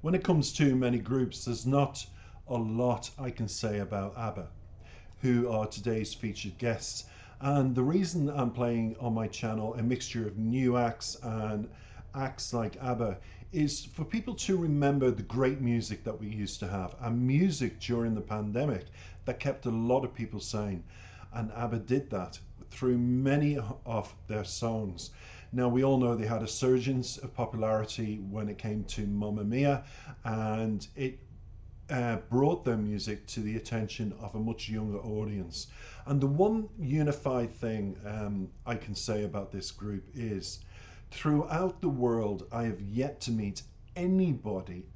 When it comes to many groups, there's not a lot I can say about Abba, who are today's featured guests. And the reason I'm playing on my channel a mixture of new acts and acts like Abba is for people to remember the great music that we used to have, and music during the pandemic that kept a lot of people sane. And Abba did that through many of their songs. Now, we all know they had a surge of popularity when it came to Mamma Mia, and it brought their music to the attention of a much younger audience. And the one unified thing I can say about this group is, throughout the world, I have yet to meet anybody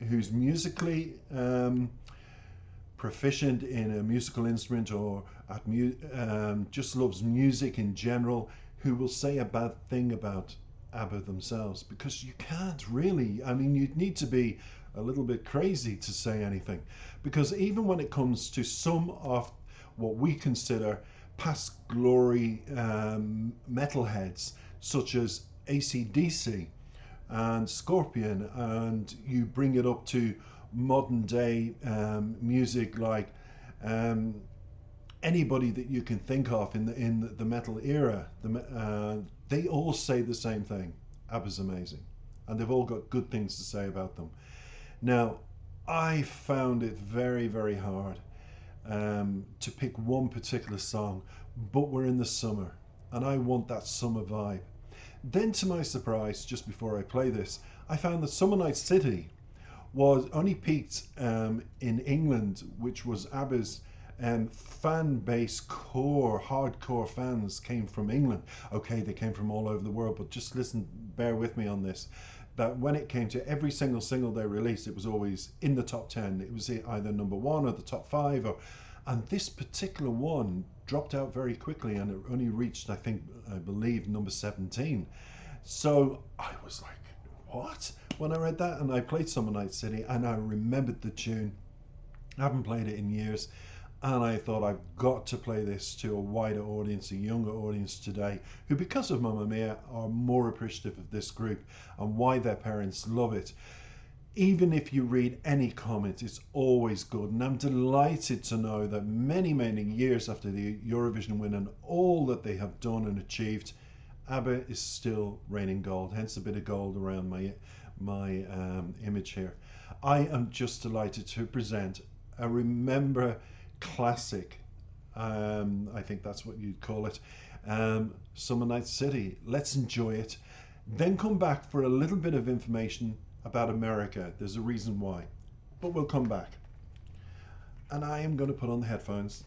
who's musically proficient in a musical instrument or just loves music in general, who will say a bad thing about Abba themselves, because you can't really. I mean, you'd need to be a little bit crazy to say anything, because even when it comes to some of what we consider past glory metalheads, such as AC/DC and Scorpion, and you bring it up to modern day music like anybody that you can think of in the metal era, they all say the same thing: Abba's amazing, and they've all got good things to say about them. Now, I found it very, very hard to pick one particular song, but we're in the summer and I want that summer vibe. Then, to my surprise, just before I play this, I found that Summer Night City was only peaked in England, which was Abba's fan base. Core hardcore fans came from England. Okay, they came from all over the world, but just listen, bear with me on this, that when it came to every single single they released, it was always in the top 10. It was either number one or the top 5, and this particular one dropped out very quickly, and it only reached, I believe, number 17. So I was like, what? When I read that, and I played Summer Night City, and I remembered the tune. I haven't played it in years, and I thought, I've got to play this to a wider audience, a younger audience today, who, because of Mamma Mia, are more appreciative of this group and why their parents love it. Even if you read any comment, it's always good, and I'm delighted to know that many, many years after the Eurovision win and all that they have done and achieved, Abba is still reigning gold, hence a bit of gold around my image here. I am just delighted to present a Remember classic, I think that's what you'd call it, Summer Night City. Let's enjoy it, then come back for a little bit of information about America. There's a reason why, but we'll come back. And I am going to put on the headphones,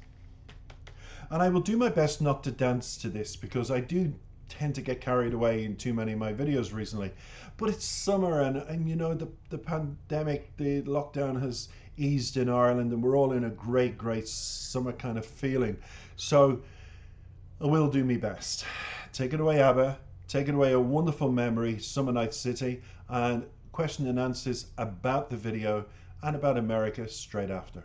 and I will do my best not to dance to this, because I do tend to get carried away in too many of my videos recently. But it's summer, and you know, the pandemic, the lockdown has eased in Ireland, and we're all in a great summer kind of feeling. So I will do my best. Take it away, Abba. Take it away, a wonderful memory, Summer Night City, and question and answers about the video and about America straight after.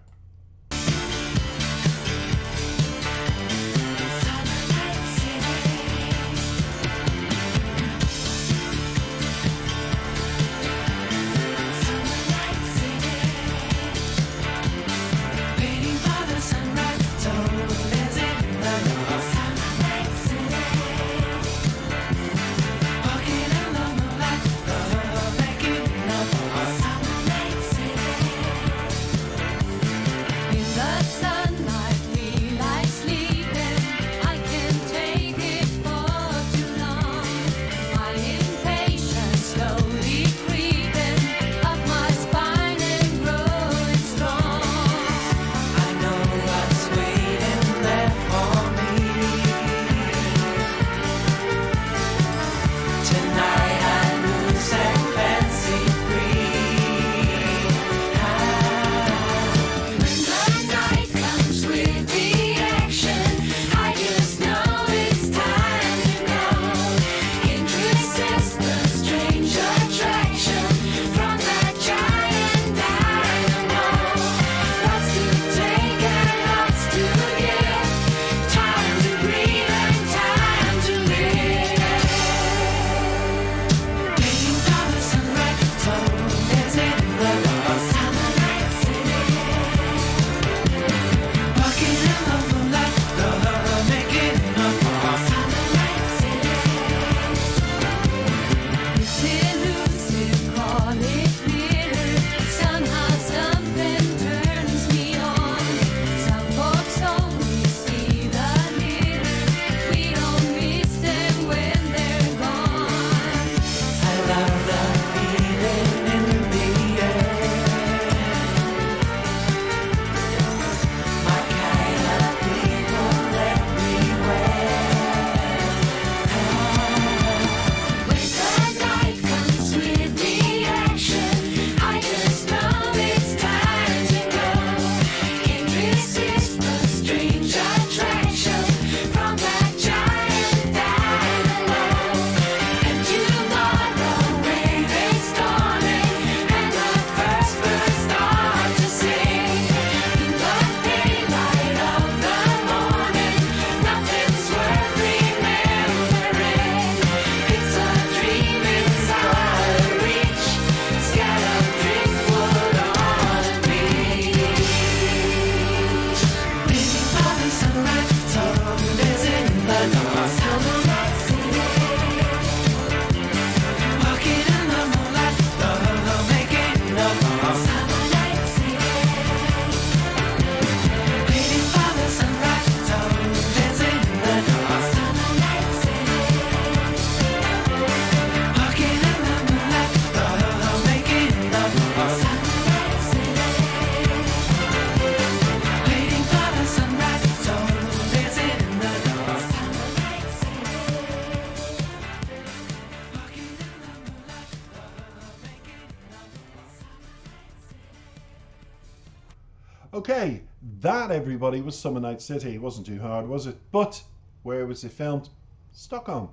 Okay, that everybody was Summer Night City. It wasn't too hard, was it? But where was it filmed? Stockholm.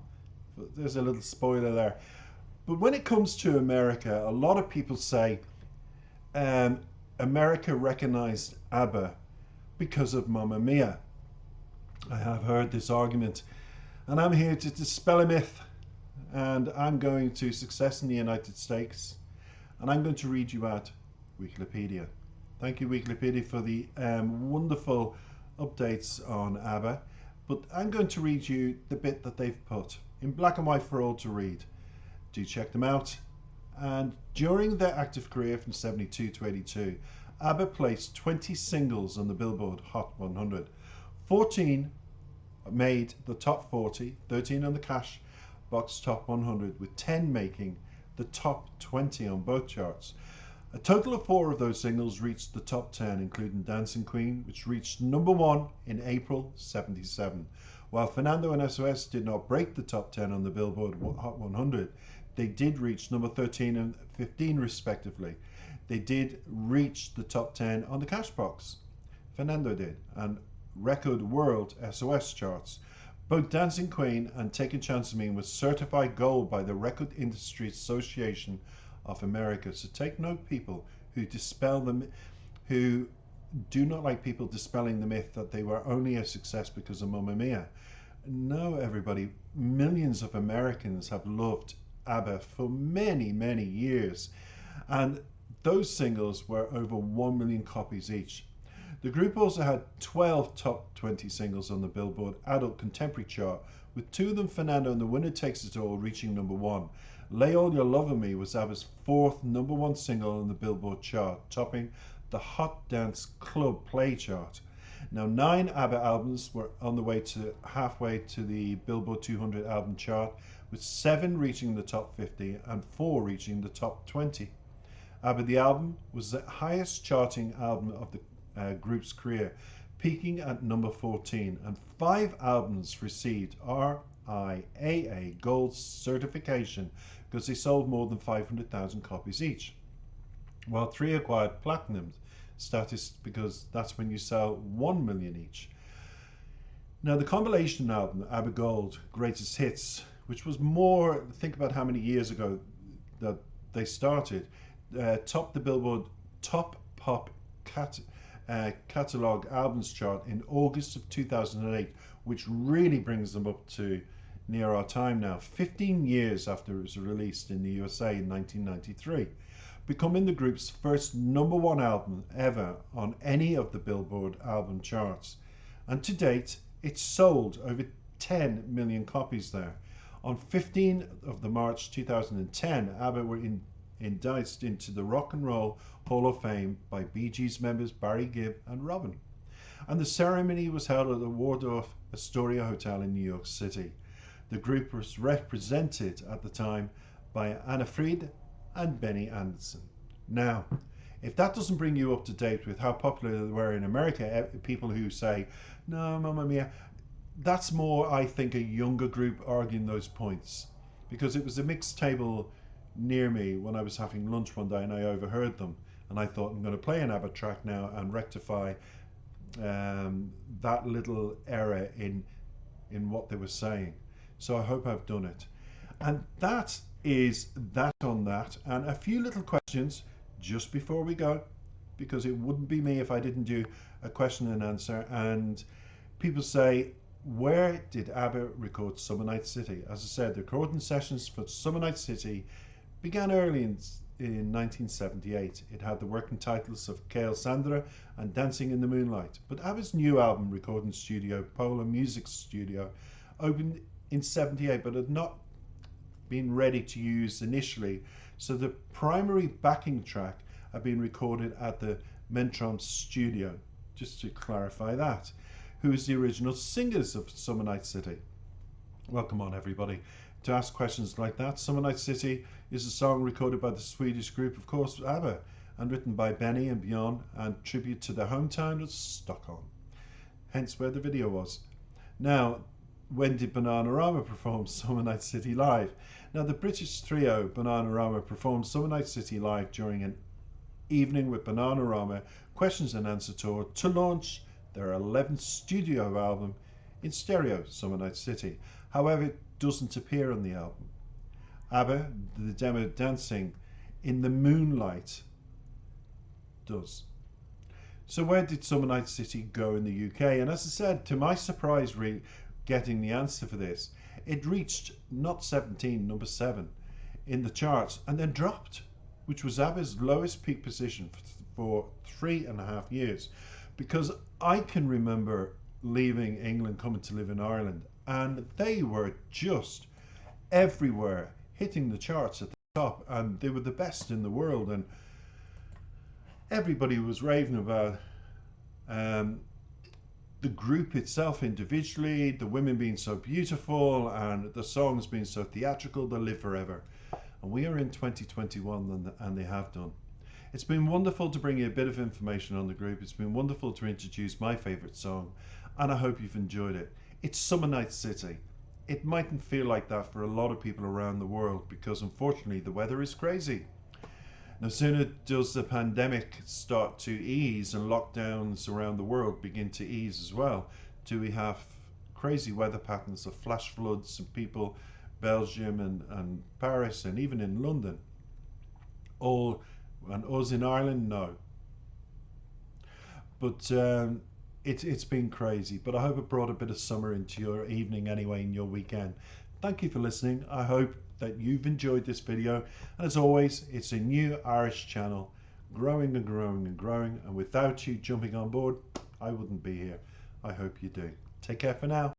There's a little spoiler there. But when it comes to America, a lot of people say um, America recognized Abba because of Mamma Mia. I have heard this argument, and I'm here to dispel a myth. And I'm going to Success in the United States, and I'm going to read you out Wikipedia. Thank you, Wikipedia, for the wonderful updates on Abba. But I'm going to read you the bit that they've put in black and white for all to read. Do check them out. And during their active career from 72 to 82, Abba placed 20 singles on the Billboard Hot 100. 14 made the top 40, 13 on the Cashbox top 100, with 10 making the top 20 on both charts. A total of 4 of those singles reached the top 10, including Dancing Queen, which reached number 1 in April 77. While Fernando and SOS did not break the top 10 on the Billboard Hot 100, they did reach number 13 and 15 respectively. They did reach the top 10 on the Cashbox. Fernando did, and Record World SOS charts. Both Dancing Queen and Take a Chance on Me was certified gold by the Record Industry Association of America. So take note, people who dispel them, who do not like people dispelling the myth that they were only a success because of Mamma Mia. No, everybody, millions of Americans have loved Abba for many, many years, and those singles were over 1 million copies each. The group also had 12 top 20 singles on the Billboard Adult Contemporary chart, with 2 of them, Fernando and The Winner Takes It All, reaching number 1. Lay All Your Love on Me was Abba's 4th number 1 single on the Billboard chart, topping the Hot Dance Club Play chart. Now, 9 Abba albums were on the way to halfway to the Billboard 200 album chart, with 7 reaching the top 50 and 4 reaching the top 20. Abba the album was the highest charting album of the group's career, peaking at number 14, and 5 albums received RIAA Gold certification because they sold more than 500,000 copies each, while 3 acquired platinum status because that's when you sell 1 million each. Now, the compilation album Abba Gold Greatest Hits, which was more, think about how many years ago that they started, topped the Billboard Top Pop Catalog Albums chart in August of 2008, which really brings them up to near our time now, 15 years after it was released in the USA in 1993, becoming the group's first number 1 album ever on any of the Billboard album charts. And to date, it's sold over 10 million copies there. On 15th of the March 2010, Abba were indicted into the Rock and Roll Hall of Fame by Bee Gees members Barry Gibb and Robin. And the ceremony was held at the Waldorf Astoria Hotel in New York City. The group was represented at the time by Anna Fried and Benny Anderson. Now, if that doesn't bring you up to date with how popular they were in America, people who say, no, Mamma Mia, that's more, I think, a younger group arguing those points. Because it was a mixed table near me when I was having lunch one day and I overheard them. And I thought, I'm going to play an Abba track now and rectify that little error in what they were saying. So I hope I've done it. And that is that on that. And a few little questions just before we go, because it wouldn't be me if I didn't do a question and answer. And people say, where did Abba record Summer Night City? As I said, the recording sessions for Summer Night City began early in 1978. It had the working titles of Kale Sandra and Dancing in the Moonlight. But Abba's new album recording studio, Polar Music Studio, opened in 78 but had not been ready to use initially, so the primary backing track had been recorded at the Mentron studio, just to clarify that. Who is the original singers of Summer Night City? Welcome on, everybody, to ask questions like that. Summer Night City is a song recorded by the Swedish group, of course, Abba, and written by Benny and Björn, and tribute to their hometown of Stockholm, hence where the video was. Now, when did Bananarama perform Summer Night City live? Now, the British trio Bananarama performed Summer Night City live during an Evening with Bananarama questions and answer tour to launch their 11th studio album in stereo, Summer Night City. However, it doesn't appear on the album. Abba, the demo Dancing in the Moonlight, does. So where did Summer Night City go in the UK? And as I said, to my surprise, getting the answer for this, it reached not 17, number 7 in the charts, and then dropped, which was Abba's lowest peak position for 3.5 years. Because I can remember leaving England, coming to live in Ireland, and they were just everywhere, hitting the charts at the top, and they were the best in the world, and everybody was raving about the group itself individually, the women being so beautiful, and the songs being so theatrical. They live forever. And we are in 2021, and they have done. It's been wonderful to bring you a bit of information on the group. It's been wonderful to introduce my favourite song, and I hope you've enjoyed it. It's Summer Night City. It mightn't feel like that for a lot of people around the world because unfortunately the weather is crazy. No sooner does the pandemic start to ease and lockdowns around the world begin to ease as well, do we have crazy weather patterns of flash floods and people, Belgium and Paris and even in London. All, and us in Ireland, no. But it's been crazy, but I hope it brought a bit of summer into your evening anyway, in your weekend. Thank you for listening. I hope that you've enjoyed this video, and as always, it's a new Irish channel, growing and growing and growing, and without you jumping on board, I wouldn't be here. I hope you do. Take care for now.